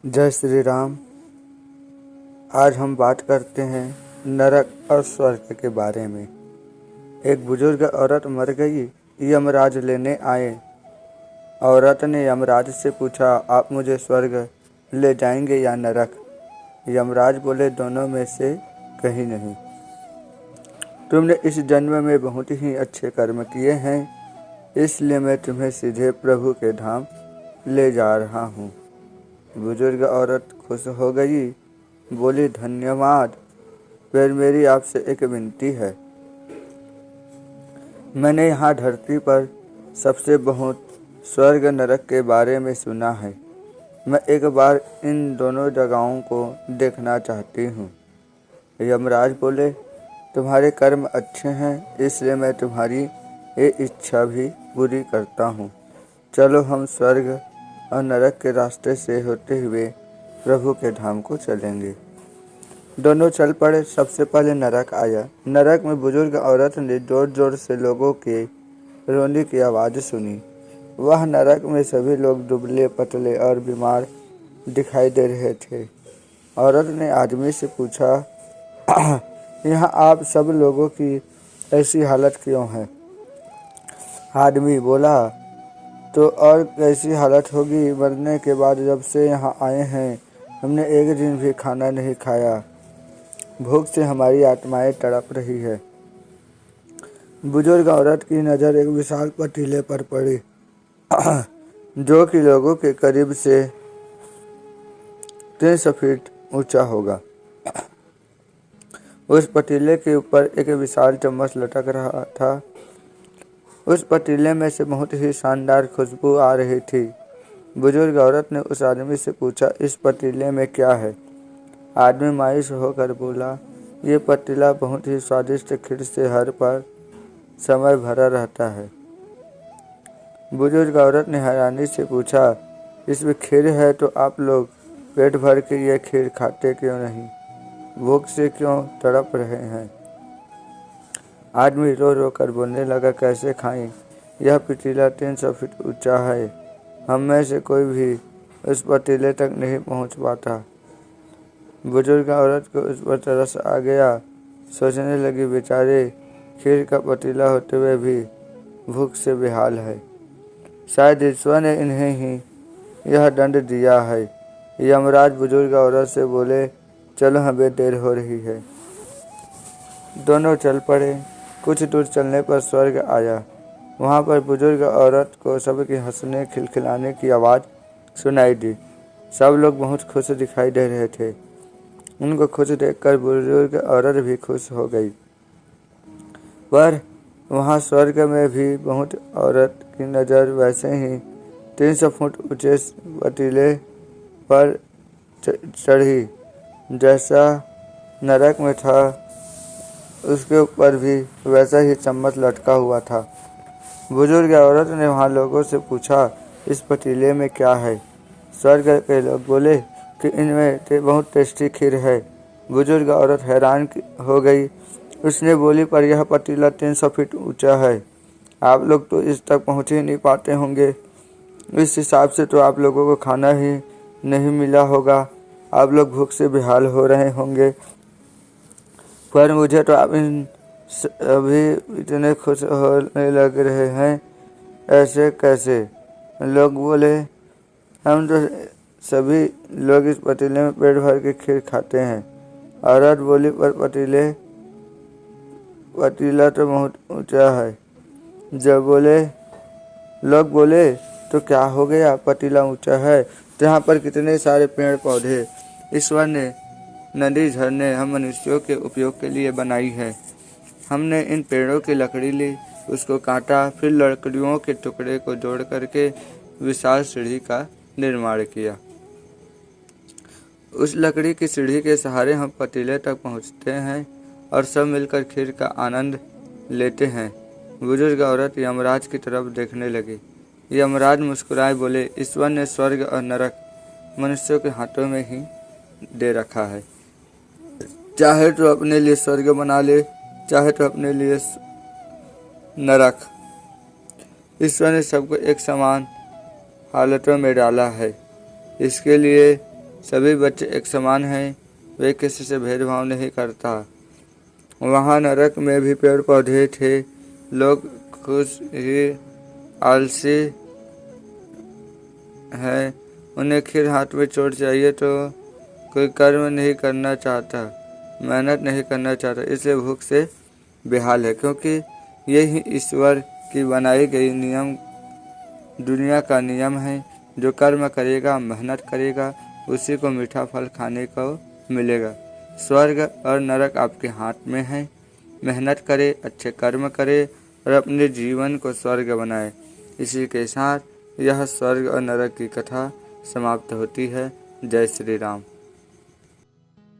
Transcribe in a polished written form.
जय श्री राम। आज हम बात करते हैं नरक और स्वर्ग के बारे में। एक बुजुर्ग औरत मर गई, यमराज लेने आए। औरत ने यमराज से पूछा, आप मुझे स्वर्ग ले जाएंगे या नरक? यमराज बोले, दोनों में से कहीं नहीं। तुमने इस जन्म में बहुत ही अच्छे कर्म किए हैं, इसलिए मैं तुम्हें सीधे प्रभु के धाम ले जा रहा हूँ। बुजुर्ग औरत खुश हो गई, बोली, धन्यवाद। फिर मेरी आपसे एक विनती है। मैंने यहाँ धरती पर सबसे बहुत स्वर्ग नरक के बारे में सुना है। मैं एक बार इन दोनों जगहों को देखना चाहती हूँ। यमराज बोले, तुम्हारे कर्म अच्छे हैं, इसलिए मैं तुम्हारी ये इच्छा भी पूरी करता हूँ। चलो हम स्वर्ग और नरक के रास्ते से होते हुए प्रभु के धाम को चलेंगे। दोनों चल पड़े। सबसे पहले नरक आया। नरक में बुजुर्ग औरत ने जोर जोर से लोगों के रोने की आवाज़ सुनी। वह नरक में सभी लोग दुबले पतले और बीमार दिखाई दे रहे थे। औरत ने आदमी से पूछा, यहाँ आप सब लोगों की ऐसी हालत क्यों है? आदमी बोला, तो और कैसी हालत होगी? मरने के बाद जब से यहाँ आए हैं, हमने एक दिन भी खाना नहीं खाया। भूख से हमारी आत्माएं तड़प रही है। बुजुर्ग औरत की नज़र एक विशाल पतीले पर पड़ी, जो कि लोगों के करीब से 300 फीट ऊंचा होगा। उस पतीले के ऊपर एक विशाल चम्मच लटक रहा था। उस पतीले में से बहुत ही शानदार खुशबू आ रही थी। बुजुर्ग औरत ने उस आदमी से पूछा, इस पतीले में क्या है? आदमी मायूस होकर बोला, ये पतीला बहुत ही स्वादिष्ट खीर से हर पर समय भरा रहता है। बुजुर्ग औरत ने हैरानी से पूछा, इसमें खीर है तो आप लोग पेट भर के ये खीर खाते क्यों नहीं? भूख से क्यों तड़प रहे हैं? आदमी रो रो कर बोलने लगा, कैसे खाएं? यह पतीला 300 फीट ऊंचा है। हम में से कोई भी उस पतीले तक नहीं पहुंच पाता। बुजुर्ग औरत को उस पर तरस आ गया। सोचने लगी, बेचारे खीर का पतीला होते हुए भी भूख से बेहाल है। शायद ईश्वर ने इन्हें ही यह दंड दिया है। यमराज बुजुर्ग औरत से बोले, चलो हमें देर हो रही है। दोनों चल पड़े। कुछ दूर चलने पर स्वर्ग आया। वहाँ पर बुजुर्ग औरत को सबके हंसने खिलखिलाने की आवाज़ सुनाई दी। सब लोग बहुत खुश दिखाई दे रहे थे। उनको खुश देखकर बुजुर्ग औरत भी खुश हो गई। पर वहाँ स्वर्ग में भी बहुत औरत की नज़र वैसे ही 300 फुट ऊंचे पतीले पर चढ़ी, जैसा नरक में था। उसके ऊपर भी वैसा ही चम्मच लटका हुआ था। बुजुर्ग औरत ने वहाँ लोगों से पूछा, इस पतीले में क्या है? स्वर्ग के लोग बोले कि इनमें बहुत टेस्टी खीर है। बुजुर्ग औरत हैरान हो गई। उसने बोली, पर यह पतीला 300 फीट ऊंचा है। आप लोग तो इस तक पहुँच ही नहीं पाते होंगे। इस हिसाब से तो आप लोगों को खाना ही नहीं मिला होगा। आप लोग भूख से बेहाल हो रहे होंगे। पर मुझे तो आप इन अभी इतने खुश होने लग रहे हैं, ऐसे कैसे? लोग बोले, हम तो सभी लोग इस पतीले में पेट भर के खीर खाते हैं। औरत बोली, पर पतीला तो बहुत ऊंचा है। जब लोग बोले, तो क्या हो गया? पतीला ऊंचा है तो यहाँ पर कितने सारे पेड़ पौधे ईश्वर ने, नदी झरने हम मनुष्यों के उपयोग के लिए बनाई है। हमने इन पेड़ों की लकड़ी ली, उसको काटा, फिर लकड़ियों के टुकड़े को जोड़ करके विशाल सीढ़ी का निर्माण किया। उस लकड़ी की सीढ़ी के सहारे हम पतीले तक पहुँचते हैं और सब मिलकर खीर का आनंद लेते हैं। बुजुर्ग औरत यमराज की तरफ देखने लगी। यमराज मुस्कुराए बोले, ईश्वर ने स्वर्ग और नरक मनुष्यों के हाथों में ही दे रखा है। चाहे तो अपने लिए स्वर्ग बना ले, चाहे तो अपने लिए नरक। ईश्वर ने सबको एक समान हालतों में डाला है। इसके लिए सभी बच्चे एक समान हैं, वे किसी से भेदभाव नहीं करता। वहाँ नरक में भी पेड़ पौधे थे, लोग खुश ही आलसी है, उन्हें खीर हाथ में चोट चाहिए तो कोई कर्म नहीं करना चाहता, मेहनत नहीं करना चाहता, इसलिए भूख से बेहाल है, क्योंकि यही ईश्वर की बनाई गई नियम दुनिया का नियम है। जो कर्म करेगा, मेहनत करेगा, उसी को मीठा फल खाने को मिलेगा। स्वर्ग और नरक आपके हाथ में है। मेहनत करे, अच्छे कर्म करे और अपने जीवन को स्वर्ग बनाए। इसी के साथ यह स्वर्ग और नरक की कथा समाप्त होती है। जय श्री राम।